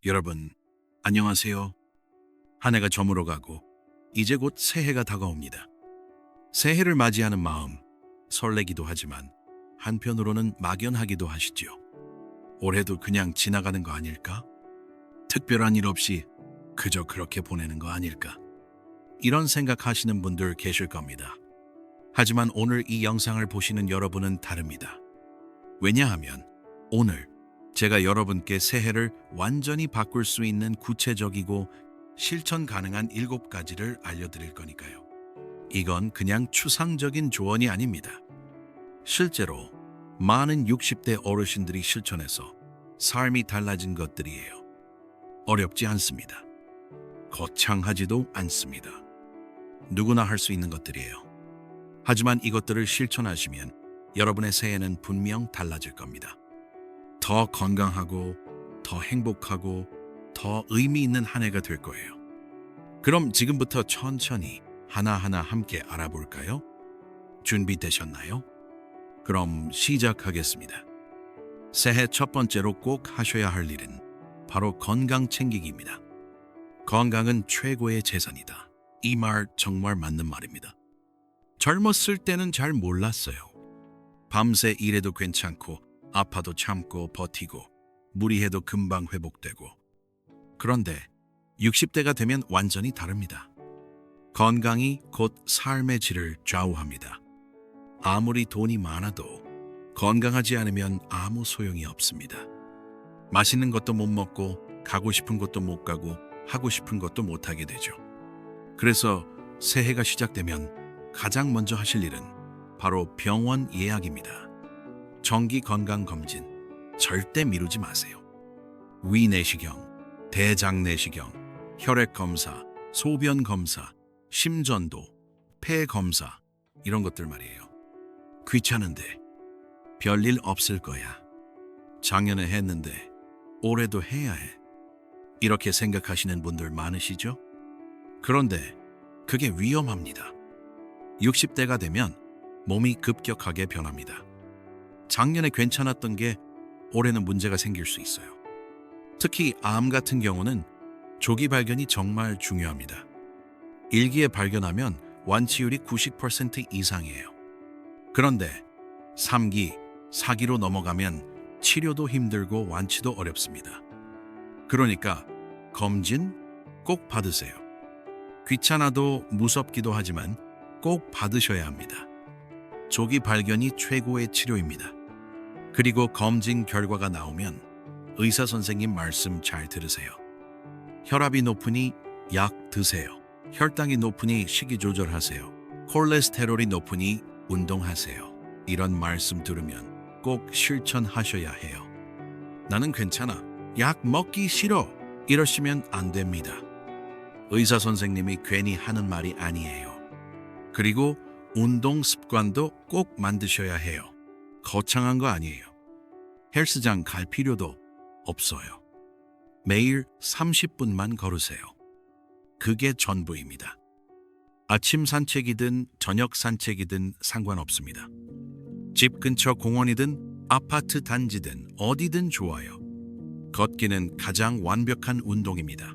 여러분, 안녕하세요. 한 해가 저물어가고 이제 곧 새해가 다가옵니다. 새해를 맞이하는 마음, 설레기도 하지만 한편으로는 막연하기도 하시죠. 올해도 그냥 지나가는 거 아닐까? 특별한 일 없이 그저 그렇게 보내는 거 아닐까? 이런 생각하시는 분들 계실 겁니다. 하지만 오늘 이 영상을 보시는 여러분은 다릅니다. 왜냐하면 오늘 제가 여러분께 새해를 완전히 바꿀 수 있는 구체적이고 실천 가능한 7가지를 알려드릴 거니까요. 이건 그냥 추상적인 조언이 아닙니다. 실제로 많은 60대 어르신들이 실천해서 삶이 달라진 것들이에요. 어렵지 않습니다. 거창하지도 않습니다. 누구나 할 수 있는 것들이에요. 하지만 이것들을 실천하시면 여러분의 새해는 분명 달라질 겁니다. 더 건강하고, 더 행복하고, 더 의미 있는 한 해가 될 거예요. 그럼 지금부터 천천히 하나하나 함께 알아볼까요? 준비되셨나요? 그럼 시작하겠습니다. 새해 첫 번째로 꼭 하셔야 할 일은 바로 건강 챙기기입니다. 건강은 최고의 재산이다. 이 말 정말 맞는 말입니다. 젊었을 때는 잘 몰랐어요. 밤새 일해도 괜찮고 아파도 참고 버티고 무리해도 금방 회복되고. 그런데 60대가 되면 완전히 다릅니다. 건강이 곧 삶의 질을 좌우합니다. 아무리 돈이 많아도 건강하지 않으면 아무 소용이 없습니다. 맛있는 것도 못 먹고 가고 싶은 곳도 못 가고 하고 싶은 것도 못 하게 되죠. 그래서 새해가 시작되면 가장 먼저 하실 일은 바로 병원 예약입니다. 정기 건강 검진 절대 미루지 마세요. 위 내시경, 대장 내시경, 혈액 검사, 소변 검사, 심전도, 폐 검사 이런 것들 말이에요. 귀찮은데 별일 없을 거야. 작년에 했는데 올해도 해야 해. 이렇게 생각하시는 분들 많으시죠? 그런데 그게 위험합니다. 60대가 되면 몸이 급격하게 변합니다. 작년에 괜찮았던 게 올해는 문제가 생길 수 있어요. 특히 암 같은 경우는 조기 발견이 정말 중요합니다. 일기에 발견하면 완치율이 90% 이상이에요. 그런데 3기, 4기로 넘어가면 치료도 힘들고 완치도 어렵습니다. 그러니까 검진 꼭 받으세요. 귀찮아도 무섭기도 하지만 꼭 받으셔야 합니다. 조기 발견이 최고의 치료입니다. 그리고 검진 결과가 나오면 의사 선생님 말씀 잘 들으세요. 혈압이 높으니 약 드세요. 혈당이 높으니 식이 조절하세요. 콜레스테롤이 높으니 운동하세요. 이런 말씀 들으면 꼭 실천하셔야 해요. 나는 괜찮아. 약 먹기 싫어. 이러시면 안 됩니다. 의사 선생님이 괜히 하는 말이 아니에요. 그리고 운동 습관도 꼭 만드셔야 해요. 거창한 거 아니에요. 헬스장 갈 필요도 없어요. 매일 30분만 걸으세요. 그게 전부입니다. 아침 산책이든 저녁 산책이든 상관없습니다. 집 근처 공원이든 아파트 단지든 어디든 좋아요. 걷기는 가장 완벽한 운동입니다.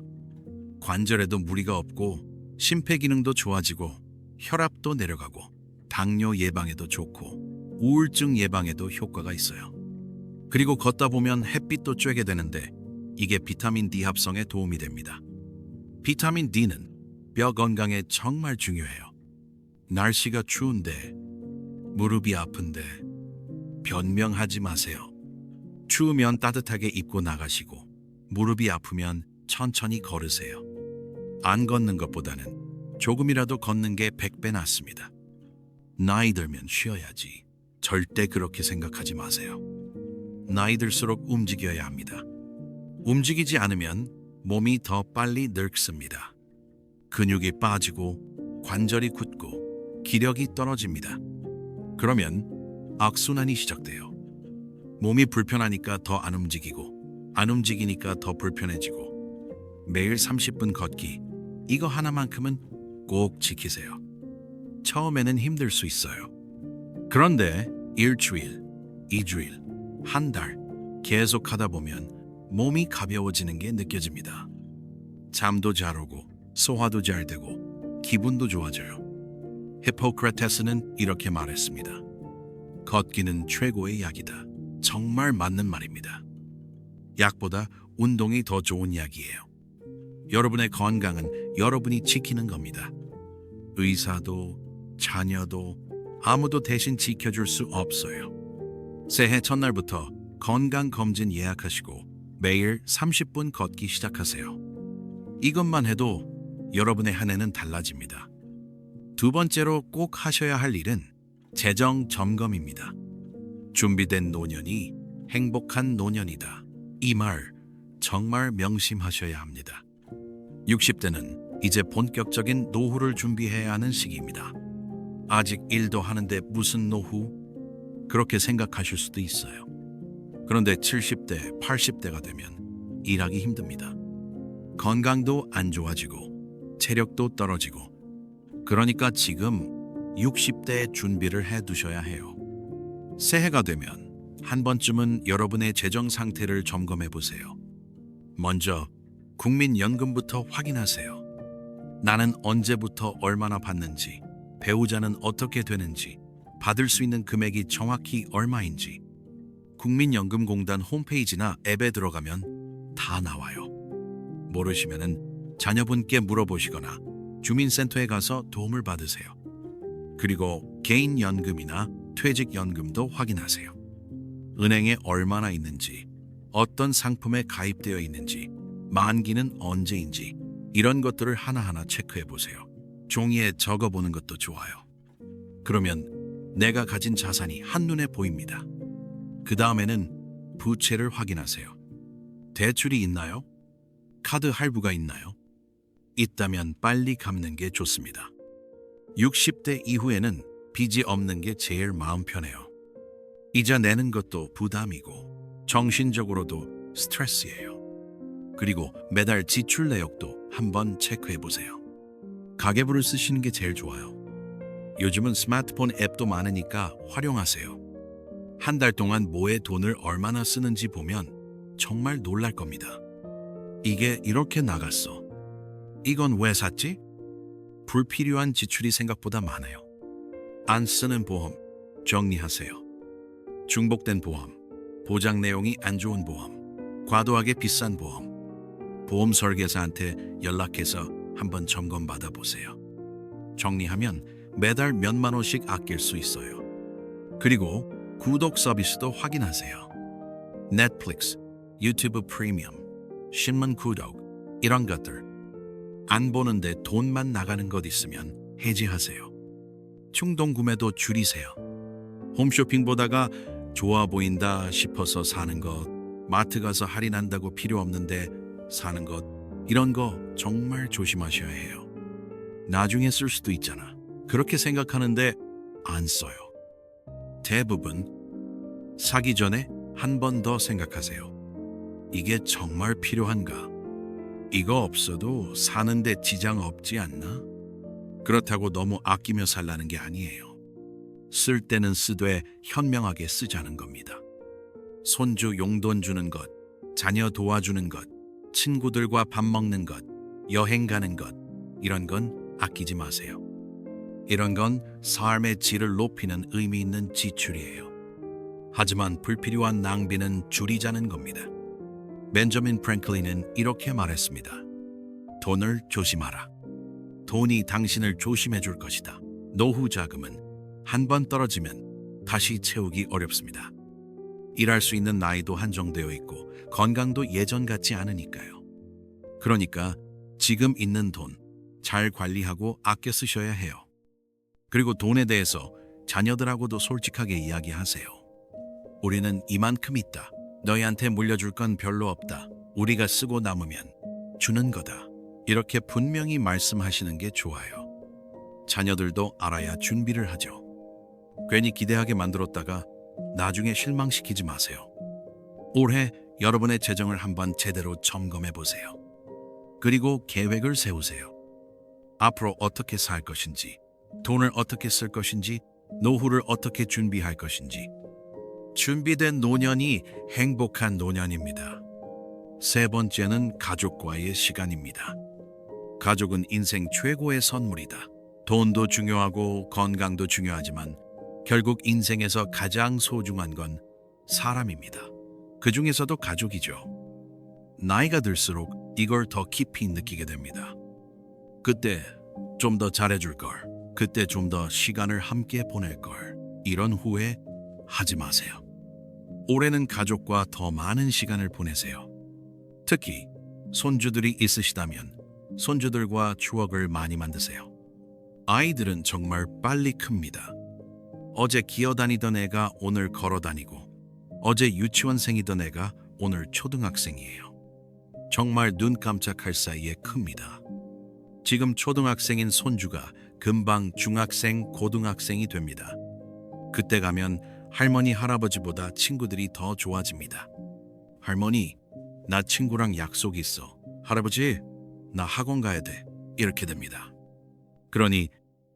관절에도 무리가 없고 심폐기능도 좋아지고 혈압도 내려가고 당뇨 예방에도 좋고 우울증 예방에도 효과가 있어요. 그리고 걷다 보면 햇빛도 쬐게 되는데 이게 비타민 D 합성에 도움이 됩니다. 비타민 D는 뼈 건강에 정말 중요해요. 날씨가 추운데 무릎이 아픈데 변명하지 마세요. 추우면 따뜻하게 입고 나가시고 무릎이 아프면 천천히 걸으세요. 안 걷는 것보다는 조금이라도 걷는 게 100배 낫습니다. 나이 들면 쉬어야지. 절대 그렇게 생각하지 마세요. 나이 들수록 움직여야 합니다. 움직이지 않으면 몸이 더 빨리 늙습니다. 근육이 빠지고 관절이 굳고 기력이 떨어집니다. 그러면 악순환이 시작돼요. 몸이 불편하니까 더 안 움직이고 안 움직이니까 더 불편해지고 매일 30분 걷기 이거 하나만큼은 꼭 지키세요. 처음에는 힘들 수 있어요. 그런데 일주일, 2주일, 한 달 계속 하다 보면 몸이 가벼워지는 게 느껴집니다. 잠도 잘 오고 소화도 잘 되고 기분도 좋아져요. 히포크라테스는 이렇게 말했습니다. 걷기는 최고의 약이다. 정말 맞는 말입니다. 약보다 운동이 더 좋은 약이에요. 여러분의 건강은 여러분이 지키는 겁니다. 의사도 자녀도 아무도 대신 지켜줄 수 없어요. 새해 첫날부터 건강검진 예약하시고 매일 30분 걷기 시작하세요. 이것만 해도 여러분의 한 해는 달라집니다. 두 번째로 꼭 하셔야 할 일은 재정 점검입니다. 준비된 노년이 행복한 노년이다. 이 말 정말 명심하셔야 합니다. 60대는 이제 본격적인 노후를 준비해야 하는 시기입니다. 아직 일도 하는데 무슨 노후? 그렇게 생각하실 수도 있어요. 그런데 70대, 80대가 되면 일하기 힘듭니다. 건강도 안 좋아지고 체력도 떨어지고 그러니까 지금 60대에 준비를 해두셔야 해요. 새해가 되면 한 번쯤은 여러분의 재정 상태를 점검해 보세요. 먼저 국민연금부터 확인하세요. 나는 언제부터 얼마나 받는지, 배우자는 어떻게 되는지, 받을 수 있는 금액이 정확히 얼마인지 국민연금공단 홈페이지나 앱에 들어가면 다 나와요. 모르시면은 자녀분께 물어보시거나 주민센터에 가서 도움을 받으세요. 그리고 개인연금이나 퇴직연금도 확인하세요. 은행에 얼마나 있는지, 어떤 상품에 가입되어 있는지, 만기는 언제인지 이런 것들을 하나하나 체크해 보세요. 종이에 적어보는 것도 좋아요. 그러면 내가 가진 자산이 한눈에 보입니다. 그 다음에는 부채를 확인하세요. 대출이 있나요? 카드 할부가 있나요? 있다면 빨리 갚는 게 좋습니다. 60대 이후에는 빚이 없는 게 제일 마음 편해요. 이자 내는 것도 부담이고 정신적으로도 스트레스예요. 그리고 매달 지출 내역도 한번 체크해 보세요. 가계부를 쓰시는 게 제일 좋아요. 요즘은 스마트폰 앱도 많으니까 활용하세요. 한 달 동안 뭐에 돈을 얼마나 쓰는지 보면 정말 놀랄 겁니다. 이게 이렇게 나갔어. 이건 왜 샀지? 불필요한 지출이 생각보다 많아요. 안 쓰는 보험 정리하세요. 중복된 보험, 보장 내용이 안 좋은 보험, 과도하게 비싼 보험, 보험 설계사한테 연락해서 한번 점검 받아보세요. 정리하면 매달 몇만 원씩 아낄 수 있어요. 그리고 구독 서비스도 확인하세요. 넷플릭스, 유튜브 프리미엄, 신문 구독 이런 것들 안 보는데 돈만 나가는 것 있으면 해지하세요. 충동 구매도 줄이세요. 홈쇼핑 보다가 좋아 보인다 싶어서 사는 것, 마트 가서 할인한다고 필요 없는데 사는 것 이런 거 정말 조심하셔야 해요. 나중에 쓸 수도 있잖아. 그렇게 생각하는데 안 써요. 대부분 사기 전에 한 번 더 생각하세요. 이게 정말 필요한가? 이거 없어도 사는데 지장 없지 않나? 그렇다고 너무 아끼며 살라는 게 아니에요. 쓸 때는 쓰되 현명하게 쓰자는 겁니다. 손주 용돈 주는 것, 자녀 도와주는 것, 친구들과 밥 먹는 것, 여행 가는 것 이런 건 아끼지 마세요. 이런 건 삶의 질을 높이는 의미 있는 지출이에요. 하지만 불필요한 낭비는 줄이자는 겁니다. 벤저민 프랭클린은 이렇게 말했습니다. 돈을 조심하라. 돈이 당신을 조심해 줄 것이다. 노후 자금은 한 번 떨어지면 다시 채우기 어렵습니다. 일할 수 있는 나이도 한정되어 있고 건강도 예전 같지 않으니까요. 그러니까 지금 있는 돈 잘 관리하고 아껴 쓰셔야 해요. 그리고 돈에 대해서 자녀들하고도 솔직하게 이야기하세요. 우리는 이만큼 있다. 너희한테 물려줄 건 별로 없다. 우리가 쓰고 남으면 주는 거다. 이렇게 분명히 말씀하시는 게 좋아요. 자녀들도 알아야 준비를 하죠. 괜히 기대하게 만들었다가 나중에 실망시키지 마세요. 올해 여러분의 재정을 한번 제대로 점검해 보세요. 그리고 계획을 세우세요. 앞으로 어떻게 살 것인지, 돈을 어떻게 쓸 것인지, 노후를 어떻게 준비할 것인지. 준비된 노년이 행복한 노년입니다. 세 번째는 가족과의 시간입니다. 가족은 인생 최고의 선물이다. 돈도 중요하고 건강도 중요하지만 결국 인생에서 가장 소중한 건 사람입니다. 그 중에서도 가족이죠. 나이가 들수록 이걸 더 깊이 느끼게 됩니다. 그때 좀 더 잘해줄 걸, 그때 좀 더 시간을 함께 보낼 걸, 이런 후회 하지 마세요. 올해는 가족과 더 많은 시간을 보내세요. 특히 손주들이 있으시다면 손주들과 추억을 많이 만드세요. 아이들은 정말 빨리 큽니다. 어제 기어다니던 애가 오늘 걸어다니고, 어제 유치원생이던 애가 오늘 초등학생이에요. 정말 눈 깜짝할 사이에 큽니다. 지금 초등학생인 손주가 금방 중학생, 고등학생이 됩니다. 그때 가면 할머니, 할아버지보다 친구들이 더 좋아집니다. 할머니, 나 친구랑 약속 있어. 할아버지, 나 학원 가야 돼. 이렇게 됩니다. 그러니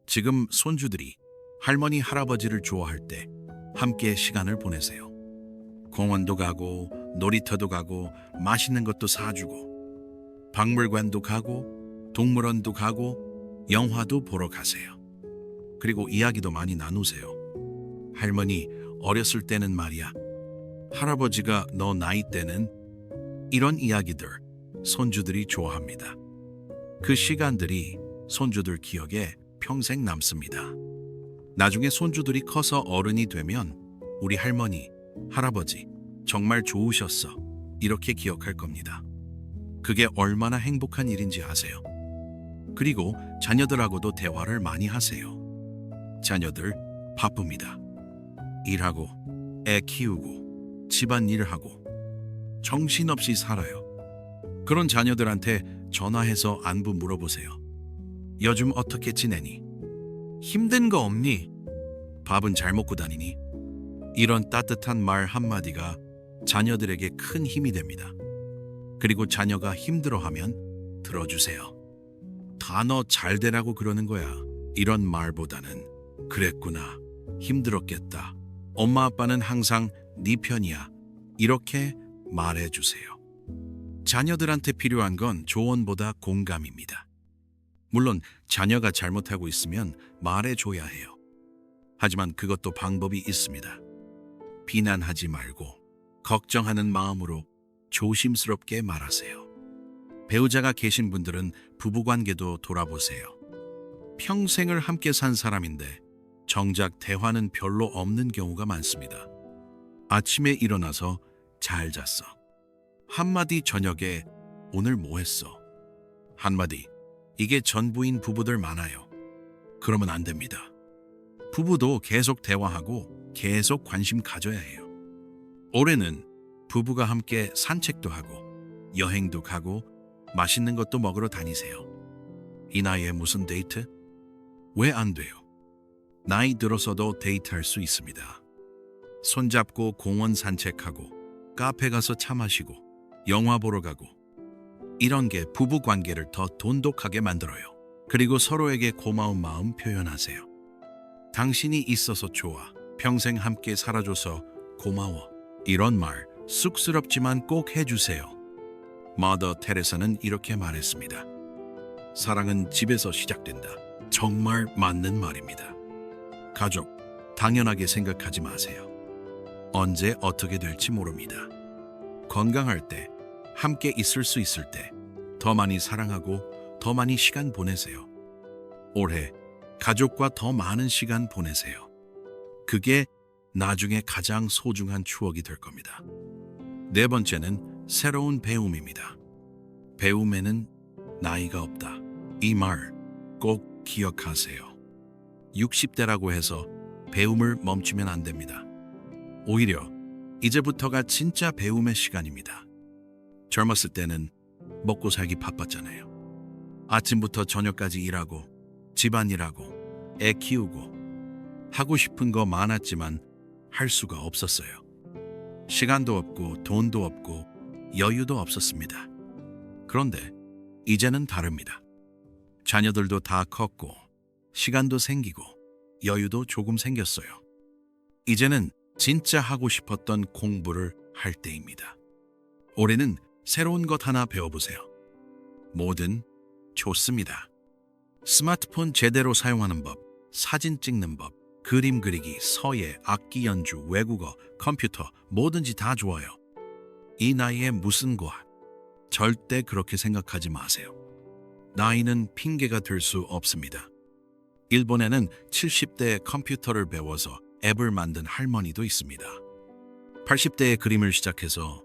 지금 손주들이 할머니, 할아버지를 좋아할 때 함께 시간을 보내세요. 공원도 가고, 놀이터도 가고, 맛있는 것도 사주고, 박물관도 가고, 동물원도 가고, 영화도 보러 가세요. 그리고 이야기도 많이 나누세요. 할머니, 어렸을 때는 말이야. 할아버지가 너 나이 때는, 이런 이야기들 손주들이 좋아합니다. 그 시간들이 손주들 기억에 평생 남습니다. 나중에 손주들이 커서 어른이 되면 우리 할머니, 할아버지 정말 좋으셨어. 이렇게 기억할 겁니다. 그게 얼마나 행복한 일인지 아세요? 그리고 자녀들하고도 대화를 많이 하세요. 자녀들 바쁩니다. 일하고, 애 키우고, 집안일을 하고, 정신없이 살아요. 그런 자녀들한테 전화해서 안부 물어보세요. 요즘 어떻게 지내니? 힘든 거 없니? 밥은 잘 먹고 다니니? 이런 따뜻한 말 한마디가 자녀들에게 큰 힘이 됩니다. 그리고 자녀가 힘들어하면 들어주세요. 다 너 잘 되라고 그러는 거야. 이런 말보다는 그랬구나. 힘들었겠다. 엄마 아빠는 항상 네 편이야. 이렇게 말해주세요. 자녀들한테 필요한 건 조언보다 공감입니다. 물론 자녀가 잘못하고 있으면 말해줘야 해요. 하지만 그것도 방법이 있습니다. 비난하지 말고 걱정하는 마음으로 조심스럽게 말하세요. 배우자가 계신 분들은 부부관계도 돌아보세요. 평생을 함께 산 사람인데 정작 대화는 별로 없는 경우가 많습니다. 아침에 일어나서 잘 잤어. 한마디 저녁에 오늘 뭐 했어? 한마디. 이게 전부인 부부들 많아요. 그러면 안 됩니다. 부부도 계속 대화하고 계속 관심 가져야 해요. 올해는 부부가 함께 산책도 하고 여행도 가고 맛있는 것도 먹으러 다니세요. 이 나이에 무슨 데이트? 왜 안 돼요? 나이 들어서도 데이트할 수 있습니다. 손잡고 공원 산책하고 카페 가서 차 마시고 영화 보러 가고, 이런 게 부부 관계를 더 돈독하게 만들어요. 그리고 서로에게 고마운 마음 표현하세요. 당신이 있어서 좋아. 평생 함께 살아줘서 고마워. 이런 말 쑥스럽지만 꼭 해주세요. 마더 테레사는 이렇게 말했습니다. 사랑은 집에서 시작된다. 정말 맞는 말입니다. 가족, 당연하게 생각하지 마세요. 언제 어떻게 될지 모릅니다. 건강할 때, 함께 있을 수 있을 때 더 많이 사랑하고 더 많이 시간 보내세요. 올해 가족과 더 많은 시간 보내세요. 그게 나중에 가장 소중한 추억이 될 겁니다. 네 번째는 새로운 배움입니다. 배움에는 나이가 없다. 이 말 꼭 기억하세요. 60대라고 해서 배움을 멈추면 안 됩니다. 오히려 이제부터가 진짜 배움의 시간입니다. 젊었을 때는 먹고 살기 바빴잖아요. 아침부터 저녁까지 일하고 집안일하고 애 키우고 하고 싶은 거 많았지만 할 수가 없었어요. 시간도 없고 돈도 없고 여유도 없었습니다. 그런데 이제는 다릅니다. 자녀들도 다 컸고 시간도 생기고 여유도 조금 생겼어요. 이제는 진짜 하고 싶었던 공부를 할 때입니다. 올해는 새로운 것 하나 배워보세요. 뭐든 좋습니다. 스마트폰 제대로 사용하는 법, 사진 찍는 법, 그림 그리기, 서예, 악기 연주, 외국어, 컴퓨터, 뭐든지 다 좋아요. 이 나이에 무슨 과학? 절대 그렇게 생각하지 마세요. 나이는 핑계가 될 수 없습니다. 일본에는 70대에 컴퓨터를 배워서 앱을 만든 할머니도 있습니다. 80대에 그림을 시작해서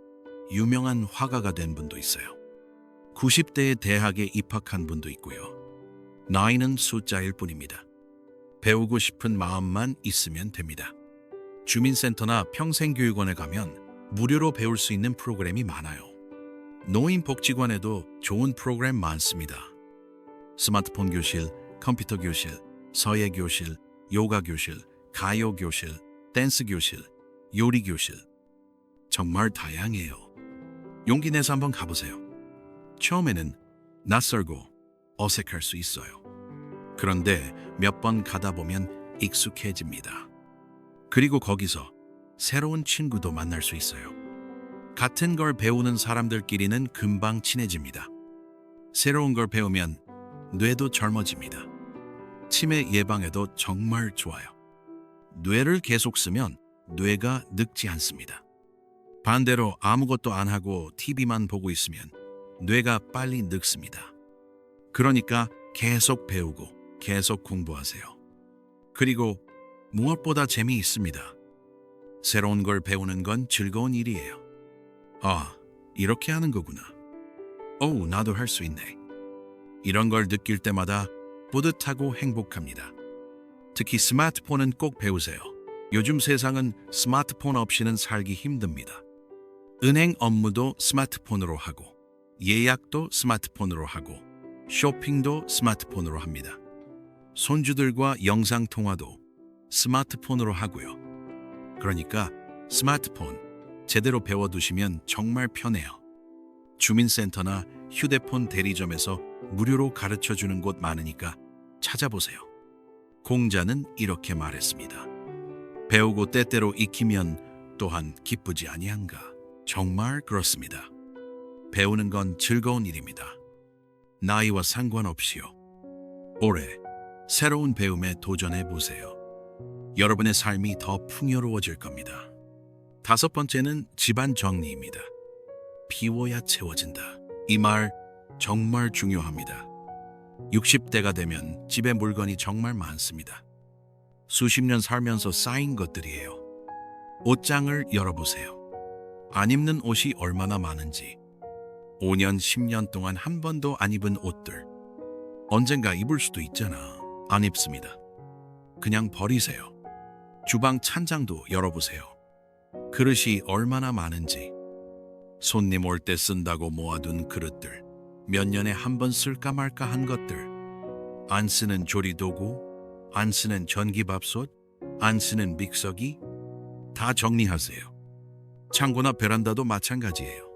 유명한 화가가 된 분도 있어요. 90대에 대학에 입학한 분도 있고요. 나이는 숫자일 뿐입니다. 배우고 싶은 마음만 있으면 됩니다. 주민센터나 평생교육원에 가면 무료로 배울 수 있는 프로그램이 많아요. 노인복지관에도 좋은 프로그램 많습니다. 스마트폰 교실, 컴퓨터 교실, 서예 교실, 요가 교실, 가요 교실, 댄스 교실, 요리 교실. 정말 다양해요. 용기 내서 한번 가보세요. 처음에는 낯설고 어색할 수 있어요. 그런데 몇 번 가다 보면 익숙해집니다. 그리고 거기서 새로운 친구도 만날 수 있어요. 같은 걸 배우는 사람들끼리는 금방 친해집니다. 새로운 걸 배우면 뇌도 젊어집니다. 치매 예방에도 정말 좋아요. 뇌를 계속 쓰면 뇌가 늙지 않습니다. 반대로 아무것도 안 하고 TV만 보고 있으면 뇌가 빨리 늙습니다. 그러니까 계속 배우고 계속 공부하세요. 그리고 무엇보다 재미있습니다. 새로운 걸 배우는 건 즐거운 일이에요. 아, 이렇게 하는 거구나. 오, 나도 할 수 있네. 이런 걸 느낄 때마다 뿌듯하고 행복합니다. 특히 스마트폰은 꼭 배우세요. 요즘 세상은 스마트폰 없이는 살기 힘듭니다. 은행 업무도 스마트폰으로 하고, 예약도 스마트폰으로 하고, 쇼핑도 스마트폰으로 합니다. 손주들과 영상통화도 스마트폰으로 하고요. 그러니까 스마트폰 제대로 배워두시면 정말 편해요. 주민센터나 휴대폰 대리점에서 무료로 가르쳐주는 곳 많으니까 찾아보세요. 공자는 이렇게 말했습니다. 배우고 때때로 익히면 또한 기쁘지 아니한가. 정말 그렇습니다. 배우는 건 즐거운 일입니다. 나이와 상관없이요. 올해 새로운 배움에 도전해 보세요. 여러분의 삶이 더 풍요로워질 겁니다. 5번째는 집안 정리입니다. 비워야 채워진다. 이 말 정말 중요합니다. 60대가 되면 집에 물건이 정말 많습니다. 수십 년 살면서 쌓인 것들이에요. 옷장을 열어보세요. 안 입는 옷이 얼마나 많은지. 5년, 10년 동안 한 번도 안 입은 옷들. 언젠가 입을 수도 있잖아. 안 입습니다. 그냥 버리세요. 주방 찬장도 열어보세요. 그릇이 얼마나 많은지. 손님 올 때 쓴다고 모아둔 그릇들. 몇 년에 한 번 쓸까 말까 한 것들. 안 쓰는 조리도구, 안 쓰는 전기밥솥, 안 쓰는 믹서기. 다 정리하세요. 창고나 베란다도 마찬가지예요.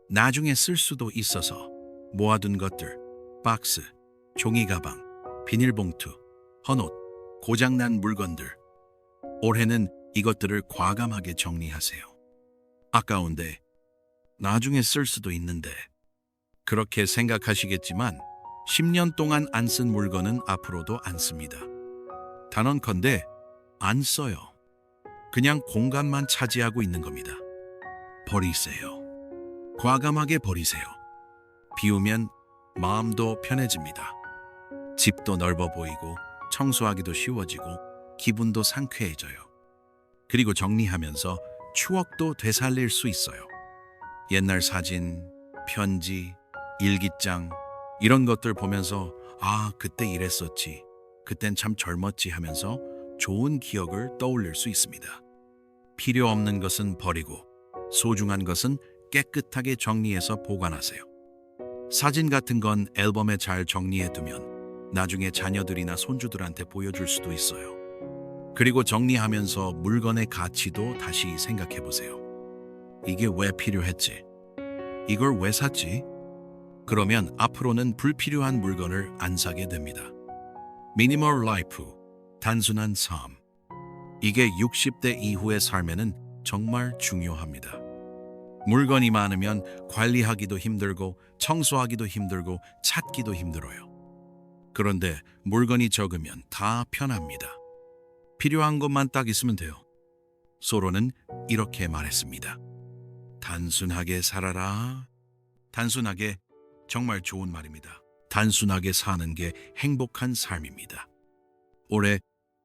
나중에 쓸 수도 있어서 모아둔 것들, 박스, 종이가방, 비닐봉투, 헌옷, 고장난 물건들. 올해는 이것들을 과감하게 정리하세요. 아까운데 나중에 쓸 수도 있는데. 그렇게 생각하시겠지만 10년 동안 안 쓴 물건은 앞으로도 안 씁니다. 단언컨대 안 써요. 그냥 공간만 차지하고 있는 겁니다. 버리세요. 과감하게 버리세요. 비우면 마음도 편해집니다. 집도 넓어 보이고 청소하기도 쉬워지고 기분도 상쾌해져요. 그리고 정리하면서 추억도 되살릴 수 있어요. 옛날 사진, 편지, 일기장 이런 것들 보면서 아, 그때 이랬었지. 그땐 참 젊었지 하면서 좋은 기억을 떠올릴 수 있습니다. 필요 없는 것은 버리고 소중한 것은 깨끗하게 정리해서 보관하세요. 사진 같은 건 앨범에 잘 정리해 두면 나중에 자녀들이나 손주들한테 보여줄 수도 있어요. 그리고 정리하면서 물건의 가치도 다시 생각해 보세요. 이게 왜 필요했지? 이걸 왜 샀지? 그러면 앞으로는 불필요한 물건을 안 사게 됩니다. 미니멀 라이프, 단순한 삶. 이게 60대 이후의 삶에는 정말 중요합니다. 물건이 많으면 관리하기도 힘들고 청소하기도 힘들고 찾기도 힘들어요. 그런데 물건이 적으면 다 편합니다. 필요한 것만 딱 있으면 돼요. 소로는 이렇게 말했습니다. 단순하게 살아라. 단순하게 정말 좋은 말입니다. 단순하게 사는 게 행복한 삶입니다. 올해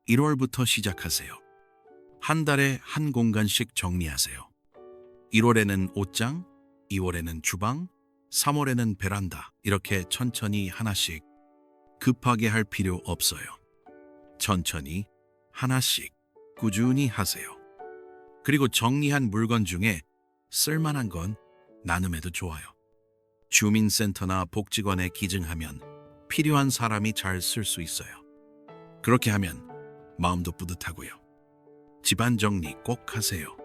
1월부터 시작하세요. 한 달에 한 공간씩 정리하세요. 1월에는 옷장, 2월에는 주방, 3월에는 베란다. 이렇게 천천히 하나씩. 급하게 할 필요 없어요. 천천히 하나씩 꾸준히 하세요. 그리고 정리한 물건 중에 쓸만한 건 나눔해도 좋아요. 주민센터나 복지관에 기증하면 필요한 사람이 잘 쓸 수 있어요. 그렇게 하면 마음도 뿌듯하고요. 집안 정리 꼭 하세요.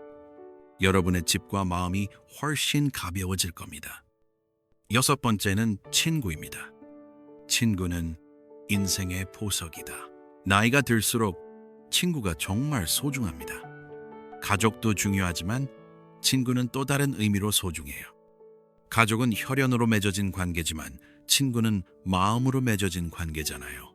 여러분의 집과 마음이 훨씬 가벼워질 겁니다. 6번째는 친구입니다. 친구는 인생의 보석이다. 나이가 들수록 친구가 정말 소중합니다. 가족도 중요하지만 친구는 또 다른 의미로 소중해요. 가족은 혈연으로 맺어진 관계지만 친구는 마음으로 맺어진 관계잖아요.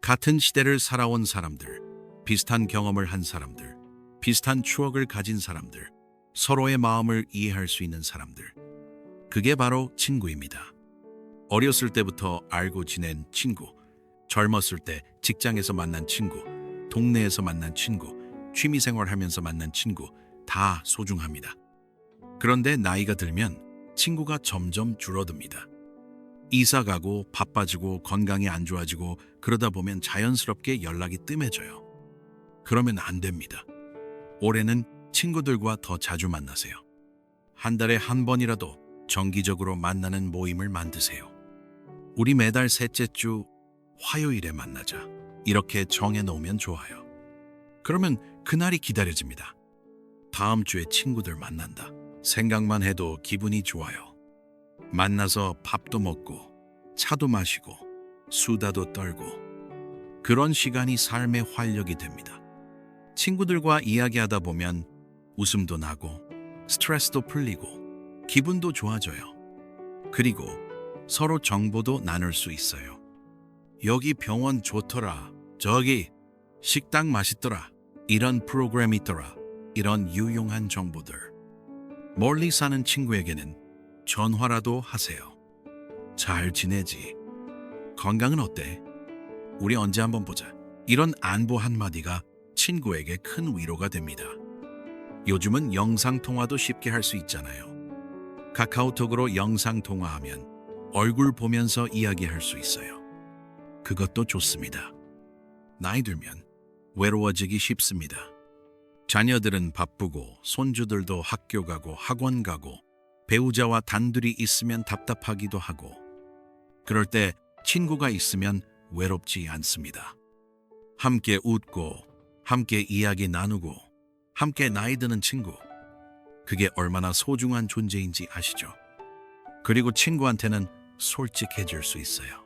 같은 시대를 살아온 사람들, 비슷한 경험을 한 사람들, 비슷한 추억을 가진 사람들, 서로의 마음을 이해할 수 있는 사람들. 그게 바로 친구입니다. 어렸을 때부터 알고 지낸 친구, 젊었을 때 직장에서 만난 친구, 동네에서 만난 친구, 취미생활하면서 만난 친구, 다 소중합니다. 그런데 나이가 들면 친구가 점점 줄어듭니다. 이사 가고 바빠지고 건강이 안 좋아지고 그러다 보면 자연스럽게 연락이 뜸해져요. 그러면 안 됩니다. 올해는 친구들과 더 자주 만나세요. 한 달에 한 번이라도 정기적으로 만나는 모임을 만드세요. 우리 매달 셋째 주 화요일에 만나자. 이렇게 정해놓으면 좋아요. 그러면 그날이 기다려집니다. 다음 주에 친구들 만난다. 생각만 해도 기분이 좋아요. 만나서 밥도 먹고 차도 마시고 수다도 떨고 그런 시간이 삶의 활력이 됩니다. 친구들과 이야기하다 보면 웃음도 나고 스트레스도 풀리고 기분도 좋아져요. 그리고 서로 정보도 나눌 수 있어요. 여기 병원 좋더라. 저기 식당 맛있더라. 이런 프로그램 있더라. 이런 유용한 정보들. 멀리 사는 친구에게는 전화라도 하세요. 잘 지내지? 건강은 어때? 우리 언제 한번 보자. 이런 안부 한마디가 친구에게 큰 위로가 됩니다. 요즘은 영상통화도 쉽게 할 수 있잖아요. 카카오톡으로 영상통화하면 얼굴 보면서 이야기할 수 있어요. 그것도 좋습니다. 나이 들면 외로워지기 쉽습니다. 자녀들은 바쁘고 손주들도 학교 가고 학원 가고 배우자와 단둘이 있으면 답답하기도 하고 그럴 때 친구가 있으면 외롭지 않습니다. 함께 웃고 함께 이야기 나누고 함께 나이 드는 친구. 그게 얼마나 소중한 존재인지 아시죠? 그리고 친구한테는 솔직해질 수 있어요.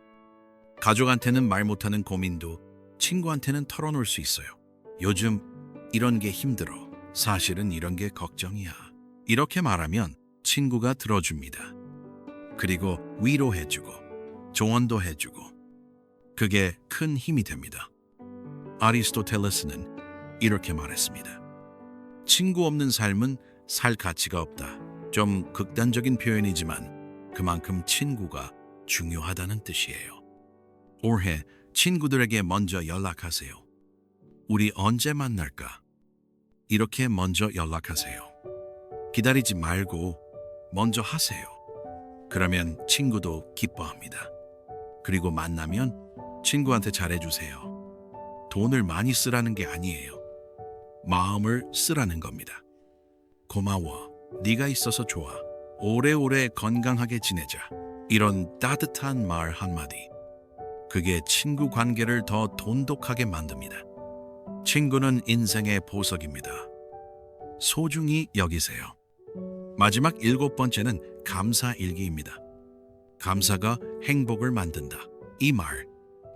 가족한테는 말 못하는 고민도 친구한테는 털어놓을 수 있어요. 요즘 이런 게 힘들어. 사실은 이런 게 걱정이야. 이렇게 말하면 친구가 들어줍니다. 그리고 위로해주고 조언도 해주고 그게 큰 힘이 됩니다. 아리스토텔레스는 이렇게 말했습니다. 친구 없는 삶은 살 가치가 없다. 좀 극단적인 표현이지만 그만큼 친구가 중요하다는 뜻이에요. 올해 친구들에게 먼저 연락하세요. 우리 언제 만날까? 이렇게 먼저 연락하세요. 기다리지 말고 먼저 하세요. 그러면 친구도 기뻐합니다. 그리고 만나면 친구한테 잘해주세요. 돈을 많이 쓰라는 게 아니에요. 마음을 쓰라는 겁니다. 고마워. 네가 있어서 좋아. 오래오래 건강하게 지내자. 이런 따뜻한 말 한마디. 그게 친구 관계를 더 돈독하게 만듭니다. 친구는 인생의 보석입니다. 소중히 여기세요. 마지막 7번째는 감사일기입니다. 감사가 행복을 만든다. 이 말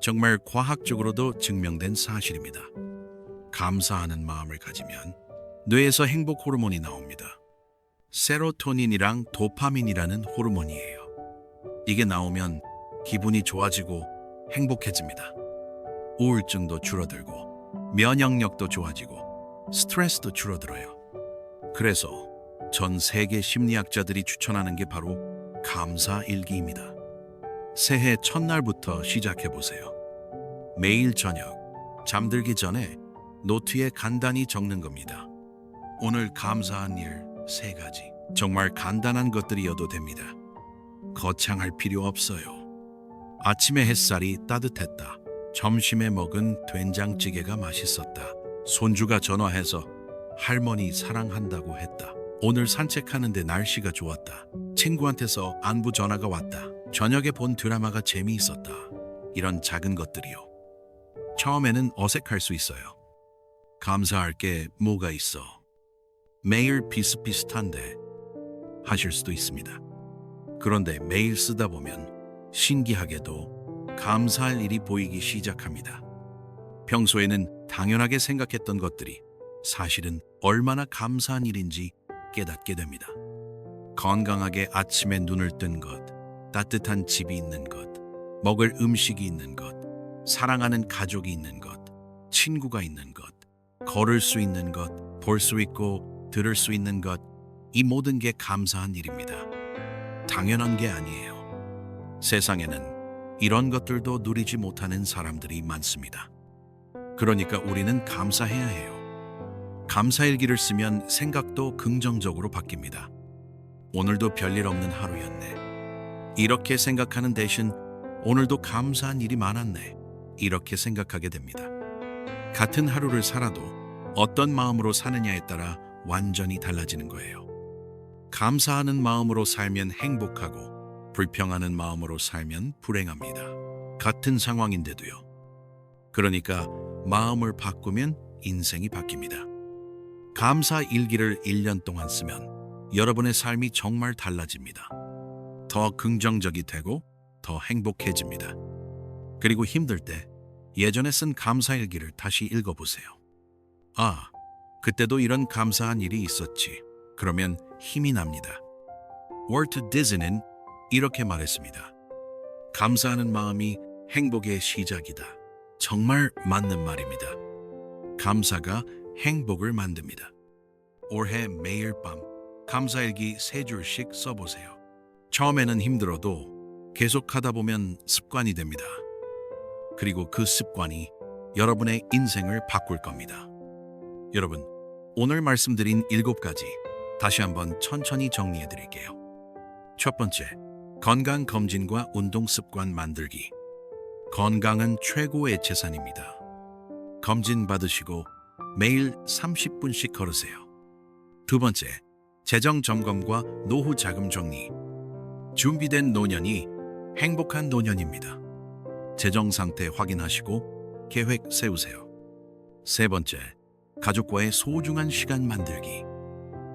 정말 과학적으로도 증명된 사실입니다. 감사하는 마음을 가지면 뇌에서 행복 호르몬이 나옵니다. 세로토닌이랑 도파민이라는 호르몬이에요. 이게 나오면 기분이 좋아지고 행복해집니다. 우울증도 줄어들고 면역력도 좋아지고 스트레스도 줄어들어요. 그래서 전 세계 심리학자들이 추천하는 게 바로 감사 일기입니다. 새해 첫날부터 시작해 보세요. 매일 저녁 잠들기 전에 노트에 간단히 적는 겁니다. 오늘 감사한 일 3가지. 정말 간단한 것들이어도 됩니다. 거창할 필요 없어요. 아침에 햇살이 따뜻했다. 점심에 먹은 된장찌개가 맛있었다. 손주가 전화해서 할머니 사랑한다고 했다. 오늘 산책하는데 날씨가 좋았다. 친구한테서 안부 전화가 왔다. 저녁에 본 드라마가 재미있었다. 이런 작은 것들이요. 처음에는 어색할 수 있어요. 감사할 게 뭐가 있어? 매일 비슷비슷한데 하실 수도 있습니다. 그런데 매일 쓰다 보면 신기하게도 감사할 일이 보이기 시작합니다. 평소에는 당연하게 생각했던 것들이 사실은 얼마나 감사한 일인지 깨닫게 됩니다. 건강하게 아침에 눈을 뜬 것, 따뜻한 집이 있는 것, 먹을 음식이 있는 것, 사랑하는 가족이 있는 것, 친구가 있는 것, 걸을 수 있는 것, 볼 수 있고 들을 수 있는 것, 이 모든 게 감사한 일입니다. 당연한 게 아니에요. 세상에는 이런 것들도 누리지 못하는 사람들이 많습니다. 그러니까 우리는 감사해야 해요. 감사일기를 쓰면 생각도 긍정적으로 바뀝니다. 오늘도 별일 없는 하루였네. 이렇게 생각하는 대신 오늘도 감사한 일이 많았네. 이렇게 생각하게 됩니다. 같은 하루를 살아도 어떤 마음으로 사느냐에 따라 완전히 달라지는 거예요. 감사하는 마음으로 살면 행복하고 불평하는 마음으로 살면 불행합니다. 같은 상황인데도요. 그러니까 마음을 바꾸면 인생이 바뀝니다. 감사 일기를 1년 동안 쓰면 여러분의 삶이 정말 달라집니다. 더 긍정적이 되고 더 행복해집니다. 그리고 힘들 때 예전에 쓴 감사 일기를 다시 읽어보세요. 아, 그때도 이런 감사한 일이 있었지. 그러면 힘이 납니다. 월트 디즈니는 이렇게 말했습니다. 감사하는 마음이 행복의 시작이다. 정말 맞는 말입니다. 감사가 행복을 만듭니다. 올해 매일 밤 감사일기 3줄씩 써보세요. 처음에는 힘들어도 계속하다 보면 습관이 됩니다. 그리고 그 습관이 여러분의 인생을 바꿀 겁니다. 여러분, 오늘 말씀드린 7가지 다시 한번 천천히 정리해 드릴게요. 첫 번째, 건강검진과 운동습관 만들기. 건강은 최고의 재산입니다. 검진 받으시고 매일 30분씩 걸으세요. 두 번째, 재정 점검과 노후 자금 정리. 준비된 노년이 행복한 노년입니다. 재정 상태 확인하시고 계획 세우세요. 세 번째, 가족과의 소중한 시간 만들기.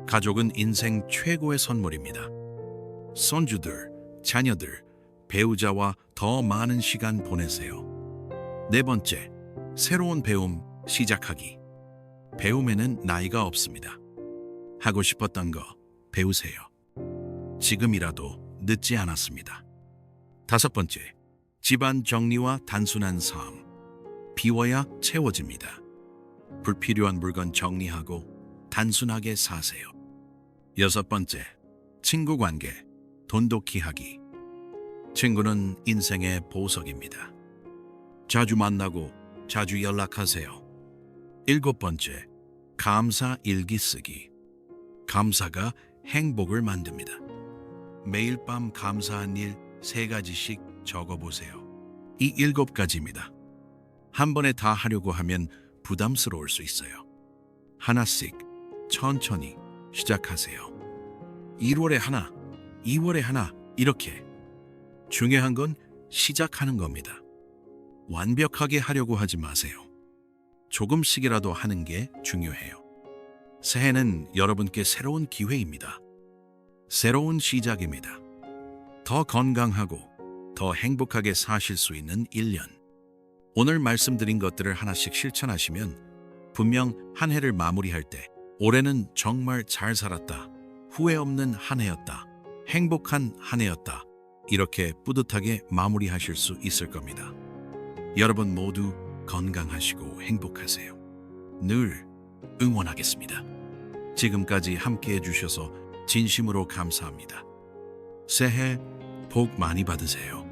가족은 인생 최고의 선물입니다. 손주들, 자녀들, 배우자와 더 많은 시간 보내세요. 네 번째, 새로운 배움 시작하기. 배움에는 나이가 없습니다. 하고 싶었던 거 배우세요. 지금이라도 늦지 않았습니다. 다섯 번째, 집안 정리와 단순한 삶. 비워야 채워집니다. 불필요한 물건 정리하고 단순하게 사세요. 여섯 번째, 친구 관계 돈독히 하기. 친구는 인생의 보석입니다. 자주 만나고 자주 연락하세요. 일곱 번째, 감사 일기 쓰기. 감사가 행복을 만듭니다. 매일 밤 감사한 일 3가지씩 적어보세요. 이 7가지입니다. 한 번에 다 하려고 하면 부담스러울 수 있어요. 하나씩 천천히 시작하세요. 1월에 하나, 2월에 하나, 이렇게. 중요한 건 시작하는 겁니다. 완벽하게 하려고 하지 마세요. 조금씩이라도 하는 게 중요해요. 새해는 여러분께 새로운 기회입니다. 새로운 시작입니다. 더 건강하고 더 행복하게 사실 수 있는 1년. 오늘 말씀드린 것들을 하나씩 실천하시면 분명 한 해를 마무리할 때 올해는 정말 잘 살았다 후회 없는 한 해였다. 행복한 한 해였다. 이렇게 뿌듯하게 마무리하실 수 있을 겁니다. 여러분 모두 건강하시고 행복하세요. 늘 응원하겠습니다. 지금까지 함께 해주셔서 진심으로 감사합니다. 새해 복 많이 받으세요.